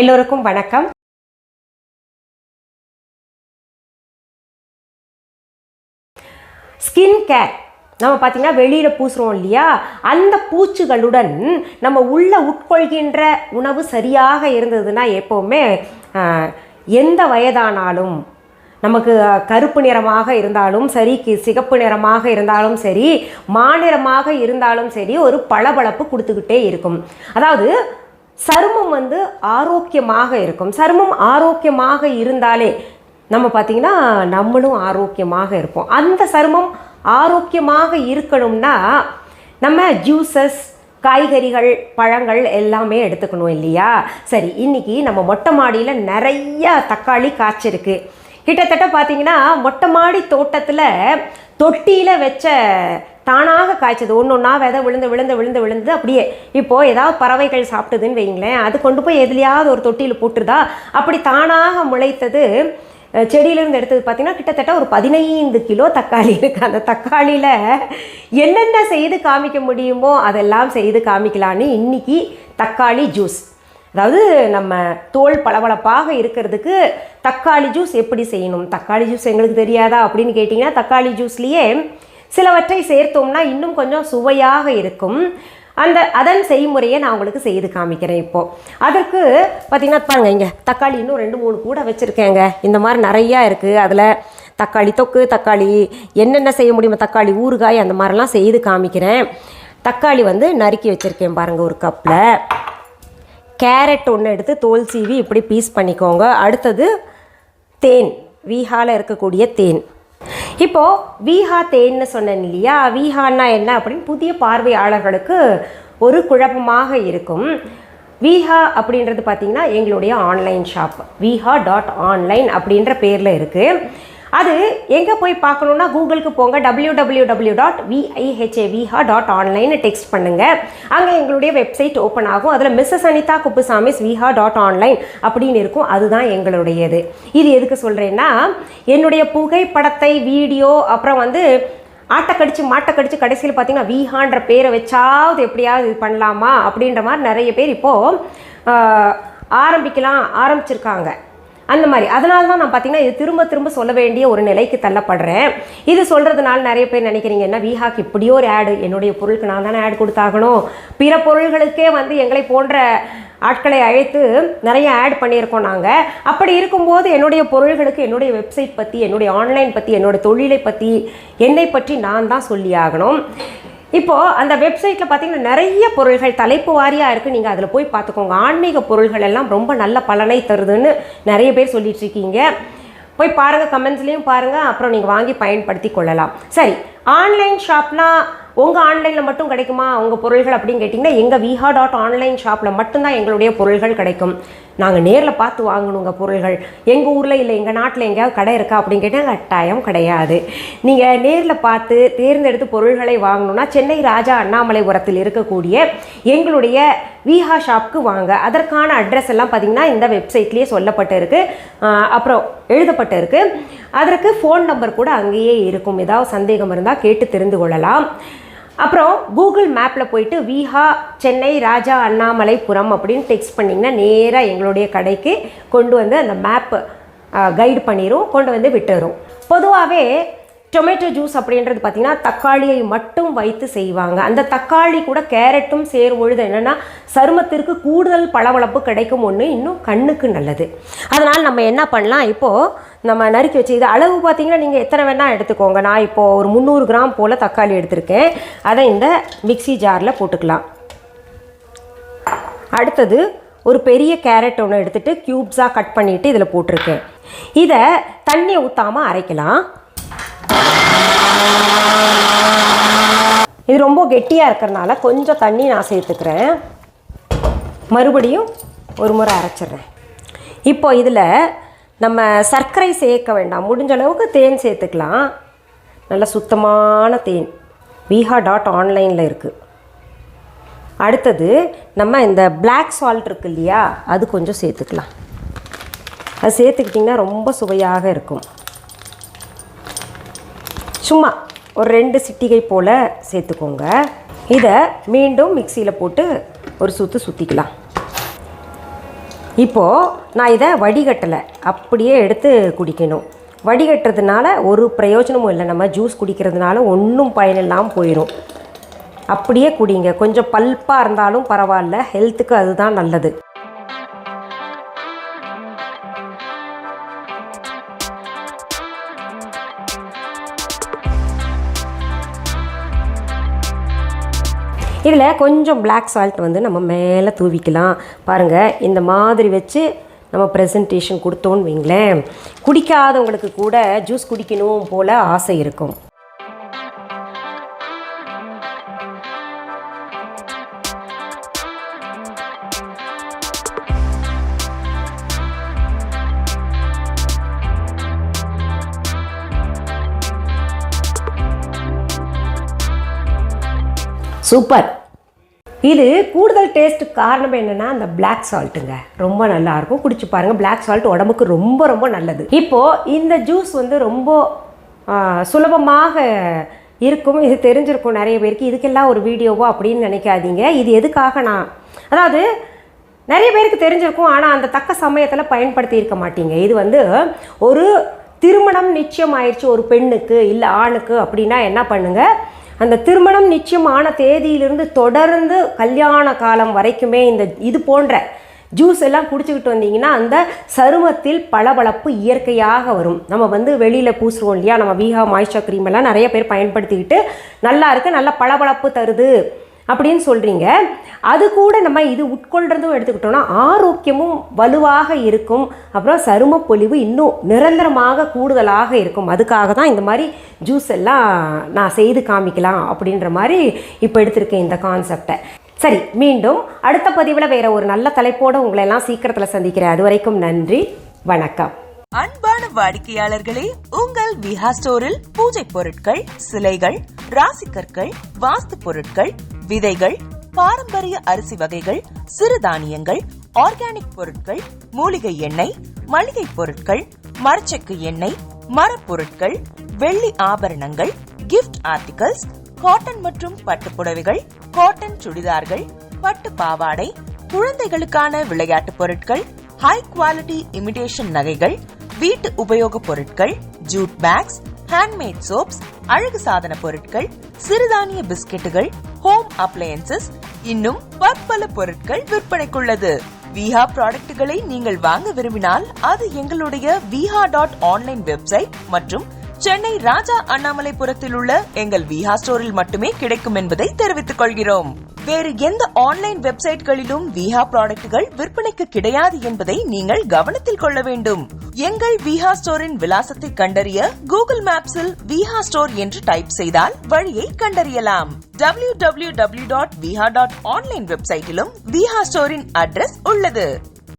எல்லோருக்கும் வணக்கம். Skin care நம்ம பார்த்திங்கன்னா வெளியில் பூசுகிறோம் இல்லையா, அந்த பூச்சிகளுடன் நம்ம உள்ள உட்கொள்கின்ற உணவு சரியாக இருந்ததுன்னா எப்போவுமே எந்த வயதானாலும் நமக்கு கருப்பு நிறமாக இருந்தாலும் சரி, சிகப்பு நிறமாக இருந்தாலும் சரி, மாநிறமாக இருந்தாலும் சரி, ஒரு பளபளப்பு கொடுத்துக்கிட்டே இருக்கும். அதாவது சருமம் ஆரோக்கியமாக இருக்கும். சருமம் ஆரோக்கியமாக இருந்தாலே நம்ம பார்த்திங்கன்னா நம்மளும் ஆரோக்கியமாக இருப்போம். அந்த சருமம் ஆரோக்கியமாக இருக்கணும்னா நம்ம ஜூஸஸ், காய்கறிகள், பழங்கள் எல்லாமே எடுத்துக்கணும் இல்லையா? சரி, இன்றைக்கி நம்ம மொட்டை மாடியில் நிறையா தக்காளி காய்ச்சிருக்கு. கிட்டத்தட்ட பார்த்திங்கன்னா மொட்டை மாடி தோட்டத்தில் தொட்டியில் வச்ச தானாக காய்ச்சது ஒன்று ஒன்றா விதை விழுந்து அப்படியே இப்போது ஏதாவது பறவைகள் சாப்பிட்டுதுன்னு வைங்களேன், அது கொண்டு போய் எதுலையாவது ஒரு தொட்டியில் போட்டுருதா, அப்படி தானாக முளைத்தது செடியிலேருந்து எடுத்தது பார்த்திங்கன்னா கிட்டத்தட்ட ஒரு 15 கிலோ தக்காளி இருக்குது. அந்த தக்காளியில் என்னென்ன செய்து காமிக்க முடியுமோ அதெல்லாம் செய்து காமிக்கலான்னு இன்றைக்கி தக்காளி ஜூஸ், அதாவது நம்ம தோல் பளபளப்பாக இருக்கிறதுக்கு தக்காளி ஜூஸ் எப்படி செய்யணும், தக்காளி ஜூஸ் எங்களுக்கு தெரியாதா அப்படின்னு கேட்டிங்கன்னா, தக்காளி ஜூஸ்லேயே சிலவற்றை சேர்த்தோம்னா இன்னும் கொஞ்சம் சுவையாக இருக்கும். அதன் செய்முறையை நான் உங்களுக்கு செய்து காமிக்கிறேன். இப்போது அதற்கு பார்த்திங்கன்னா பாருங்க, இங்கே தக்காளி இன்னும் 2-3 கூட வச்சுருக்கேங்க. இந்த மாதிரி நிறையா இருக்குது. அதில் தக்காளி தொக்கு, தக்காளி என்னென்ன செய்ய முடியுமோ, தக்காளி ஊறுகாய், அந்த மாதிரிலாம் செய்து காமிக்கிறேன். தக்காளி நறுக்கி வச்சுருக்கேன் பாருங்கள் ஒரு கப்பில். கேரட் ஒன்று எடுத்து தோல் சீவி இப்படி பீஸ் பண்ணிக்கோங்க. அடுத்தது தேன், வீஹாவில் இருக்கக்கூடிய தேன். இப்போது வீஹா தேன்னு சொன்னேன் இல்லையா, வீஹான்னா என்ன அப்படின்னு புதிய பார்வையாளர்களுக்கு ஒரு குழப்பமாக இருக்கும். வீஹா அப்படின்றது பார்த்திங்கன்னா எங்களுடைய ஆன்லைன் ஷாப், viha.online அப்படின்ற பேரில் இருக்குது. அது எங்கே போய் பார்க்கணுன்னா கூகுளுக்கு போங்க, www.viha.online டெக்ஸ்ட் பண்ணுங்கள். அங்கே எங்களுடைய வெப்சைட் ஓப்பன் ஆகும். அதில் மிஸ்ஸஸ் அனிதா குப்புசாமிஸ் viha.online அப்படின்னு இருக்கும். அதுதான் எங்களுடையது. இது எதுக்கு சொல்கிறேன்னா, என்னுடைய புகைப்படத்தை, வீடியோ, அப்புறம் ஆட்டக்கடிச்சு மாட்டக்கடிச்சு கடைசியில் பார்த்திங்கன்னா வீஹான்ற பேரை வச்சாவது எப்படியாவது இது பண்ணலாமா அப்படின்ற மாதிரி நிறைய பேர் இப்போது ஆரம்பிச்சிருக்காங்க. அந்த மாதிரி அதனால தான் நான் பார்த்திங்கன்னா இது திரும்ப சொல்ல வேண்டிய ஒரு நிலைக்கு தள்ளப்படுறேன். இது சொல்கிறதுனால நிறைய பேர் நினைக்கிறீங்க, என்ன வீஹாக்கு இப்படியோ ஒரு ஆடு, என்னுடைய பொருளுக்கு நான் தானே ஆட் கொடுத்தாகணும், பிற பொருள்களுக்கே எங்களை போன்ற ஆட்களை அழைத்து நிறைய ஆட் பண்ணியிருக்கோம் நாங்கள். அப்படி இருக்கும்போது என்னுடைய பொருள்களுக்கு, என்னுடைய வெப்சைட் பற்றி, என்னுடைய ஆன்லைன் பற்றி, என்னுடைய தொழிலை பற்றி, என்னை பற்றி நான் தான் சொல்லி ஆகணும். இப்போது அந்த வெப்சைட்டில் பார்த்திங்கன்னா நிறைய பொருள்கள் தலைப்பு வாரியாக இருக்குது. நீங்கள் அதில் போய் பார்த்துக்கோங்க. ஆன்மீக பொருள்கள் எல்லாம் ரொம்ப நல்ல பலனை தருதுன்னு நிறைய பேர் சொல்லிட்டு இருக்கீங்க. போய் பாருங்கள், கமெண்ட்ஸ்லேயும் பாருங்கள், அப்புறம் நீங்கள் வாங்கி பயன்படுத்தி கொள்ளலாம். சரி, ஆன்லைன் ஷாப்னா உங்கள் ஆன்லைனில் மட்டும் கிடைக்குமா உங்கள் பொருள்கள் அப்படின்னு கேட்டிங்கன்னா, எங்கள் viha.online ஷாப்பில் மட்டும்தான் எங்களுடைய பொருள்கள் கிடைக்கும். நாங்கள் நேரில் பார்த்து வாங்கணுங்க பொருள்கள். எங்கள் ஊரில் இல்லை எங்கள் நாட்டில் எங்கேயாவது கடை இருக்கா அப்படின்னு கேட்டால் கட்டாயம் கிடையாது. நீங்கள் நேரில் பார்த்து தேர்ந்தெடுத்து பொருள்களை வாங்கணுன்னா சென்னை ராஜா அண்ணாமலைபுரத்தில் இருக்கக்கூடிய எங்களுடைய விஹா ஷாப்புக்கு வாங்க. அதற்கான அட்ரஸ் எல்லாம் பார்த்திங்கன்னா இந்த வெப்சைட்லேயே சொல்லப்பட்டு இருக்குது, அப்புறம் எழுதப்பட்டு இருக்குது. அதற்கு ஃபோன் நம்பர் கூட அங்கேயே இருக்கும். ஏதாவது சந்தேகம் இருந்தால் கேட்டு தெரிந்து கொள்ளலாம். அப்புறம் கூகுள் மேப்பில் போயிட்டு விஹா சென்னை ராஜா அண்ணாமலைபுரம் அப்படின்னு டெக்ஸ்ட் பண்ணிங்கன்னா நேராக எங்களுடைய கடைக்கு கொண்டு அந்த மேப் கைடு பண்ணிடும், கொண்டு விட்டுரும். பொதுவாகவே டொமேட்டோ ஜூஸ் அப்படின்றது பார்த்திங்கன்னா தக்காளியை மட்டும் வைத்து செய்வாங்க. அந்த தக்காளி கூட கேரட்டும் சேரும்பொழுது என்னென்னா சருமத்திற்கு கூடுதல் பளபளப்பு கிடைக்கும். ஒன்று இன்னும் கண்ணுக்கு நல்லது. அதனால் நம்ம என்ன பண்ணலாம், இப்போது நம்ம நறுக்கி வச்சு இது அளவு பார்த்திங்கன்னா நீங்கள் எத்தனை வேணால் எடுத்துக்கோங்க. நான் இப்போது ஒரு 300 கிராம் போல் தக்காளி எடுத்திருக்கேன். அதை இந்த மிக்ஸி ஜாரில் போட்டுக்கலாம். அடுத்தது ஒரு பெரிய கேரட் ஒன்று எடுத்துகிட்டு க்யூப்ஸாக கட் பண்ணிவிட்டு இதில் போட்டிருக்கேன். இதை தண்ணி ஊற்றாமல் அரைக்கலாம். இது ரொம்ப கெட்டியாக இருக்கிறதுனால கொஞ்சம் தண்ணி நான் சேர்த்துக்கிறேன். மறுபடியும் ஒரு முறை அரைச்சிட்றேன். இப்போ இதில் நம்ம சர்க்கரை சேர்க்க வேண்டாம், முடிஞ்ச அளவுக்கு தேன் சேர்த்துக்கலாம். நல்ல சுத்தமான தேன் viha.online இருக்குது. அடுத்தது நம்ம இந்த பிளாக் சால்ட் இருக்கு இல்லையா, அது கொஞ்சம் சேர்த்துக்கலாம். அது சேர்த்துக்கிட்டிங்கன்னா ரொம்ப சுவையாக இருக்கும். சும்மா ஒரு 2 சிட்டிகை போல் சேர்த்துக்கோங்க. இதை மீண்டும் மிக்சியில் போட்டு ஒரு சுற்றிக்கலாம். இப்போது நான் இதை வடிகட்டலை, அப்படியே எடுத்து குடிக்கணும். வடிகட்டுறதுனால ஒரு பிரயோஜனமும் இல்லை. நம்ம ஜூஸ் குடிக்கிறதுனால ஒன்றும் பயனில்லாமல் போயிடும். அப்படியே குடிங்க. கொஞ்சம் பல்ப்பாக இருந்தாலும் பரவாயில்ல, ஹெல்த்துக்கு அதுதான் நல்லது. இதில் கொஞ்சம் பிளாக் சால்ட் வந்து நம்ம மேலே தூவிக்கலாம். பாருங்கள், இந்த மாதிரி வச்சு நம்ம ப்ரெசன்டேஷன் கொடுத்தோன்னு வைங்களேன், குடிக்காதவங்களுக்கு கூட ஜூஸ் குடிக்கணும் போல் ஆசை இருக்கும். சூப்பர். இது கூடுதல் டேஸ்ட்டுக்கு காரணம் என்னென்னா அந்த பிளாக் சால்ட்டுங்க. ரொம்ப நல்லாயிருக்கும், குடிச்சு பாருங்கள். பிளாக் சால்ட் உடம்புக்கு ரொம்ப ரொம்ப நல்லது. இப்போது இந்த ஜூஸ் வந்து ரொம்ப சுலபமாக இருக்கும். இது தெரிஞ்சிருக்கும் நிறைய பேருக்கு. இதுக்கெல்லாம் ஒரு வீடியோவோ அப்படின்னு நினைக்காதீங்க. இது எதுக்காக அதாவது நிறைய பேருக்கு தெரிஞ்சிருக்கும், ஆனால் அந்த தக்க சமயத்தில் பயன்படுத்தி இருக்க மாட்டீங்க. இது வந்து ஒரு திருமணம் நிச்சயம் ஆயிடுச்சு ஒரு பெண்ணுக்கு இல்லை ஆணுக்கு அப்படின்னா என்ன பண்ணுங்கள், அந்த திருமணம் நிச்சயமான தேதியிலிருந்து தொடர்ந்து கல்யாண காலம் வரைக்குமே இது போன்ற ஜூஸ் எல்லாம் குடிச்சுக்கிட்டு வந்தீங்கன்னா அந்த சருமத்தில் பளபளப்பு இயற்கையாக வரும். நம்ம வந்து வெளியில் பூசுவோம் இல்லையா, நம்ம வீஹா மாய்ஸ்சர் க்ரீம் எல்லாம் நிறைய பேர் பயன்படுத்திக்கிட்டு நல்லா இருக்குது, நல்ல பளபளப்பு தருது அப்படின்னு சொல்கிறீங்க. அது கூட நம்ம இது உட்கொள்றதும் எடுத்துக்கிட்டோன்னா ஆரோக்கியமும் வலுவாக இருக்கும். அப்புறம் சரும பொலிவு இன்னும் நிரந்தரமாக கூடுதலாக இருக்கும். அதுக்காக தான் இந்த மாதிரி ஜூஸ் எல்லாம் நான் செய்து காமிக்கலாம் அப்படின்ற மாதிரி இப்போ எடுத்திருக்கேன் இந்த கான்செப்டை. சரி, மீண்டும் அடுத்த பதிவில் வேற ஒரு நல்ல தலைப்போடு உங்களை எல்லாம் சீக்கிரத்தில் சந்திக்கிறேன். அது வரைக்கும் நன்றி, வணக்கம். அன்பான வாடிக்கையாளர்களே, உங்கள் விஹா ஸ்டோரில் பூஜை பொருட்கள், சிலைகள், ராசிக்கற்கள், வாஸ்து பொருட்கள், விதைகள், பாரம்பரிய அரிசி வகைகள், சிறுதானியங்கள், ஆர்கானிக் பொருட்கள், மூலிகை எண்ணெய், மளிகை பொருட்கள், மரச்செக்கு எண்ணெய், மரப்பொருட்கள், வெள்ளி ஆபரணங்கள், கிஃப்ட் ஆர்டிகல்ஸ், காட்டன் மற்றும் பட்டு புடவைகள், காட்டன் சுடிதார்கள், பட்டு பாவாடை, குழந்தைகளுக்கான விளையாட்டு பொருட்கள், ஹை குவாலிட்டி இமிடேஷன் நகைகள், வீட்டு உபயோக பொருட்கள், ஜூட் பேக்ஸ், ஹேண்ட்மேட் சோப்ஸ், அழகு சாதன பொருட்கள், சிறுதானிய பிஸ்கெட்டுகள், ஹோம் அப்ளையன்சஸ், இன்னும் பற்பல பொருட்கள் விற்பனைக்குள்ளது. விஹா ப்ராடக்ட்களை நீங்கள் வாங்க விரும்பினால் அது எங்களுடைய viha.online வெப்சைட் மற்றும் சென்னை ராஜா அண்ணாமலைபுரத்தில் உள்ள எங்கள் விஹா ஸ்டோரில் மட்டுமே கிடைக்கும் என்பதை தெரிவித்துக் கொள்கிறோம். வேறு எந்த ஆன்லைன் வெப்சைட்களிலும் விஹா ப்ராடக்ட்கள் விற்பனைக்கு கிடையாது என்பதை நீங்கள் கவனத்தில் கொள்ள வேண்டும். எங்கள் விஹா ஸ்டோரின் விலாசத்தை கண்டறிய கூகுள் மேப்ஸில் விஹா ஸ்டோர் என்று டைப் செய்தால் வழியை கண்டறியலாம். www.viha.online வெப்சைட்டிலும் விஹா ஸ்டோரின் அட்ரஸ் உள்ளது.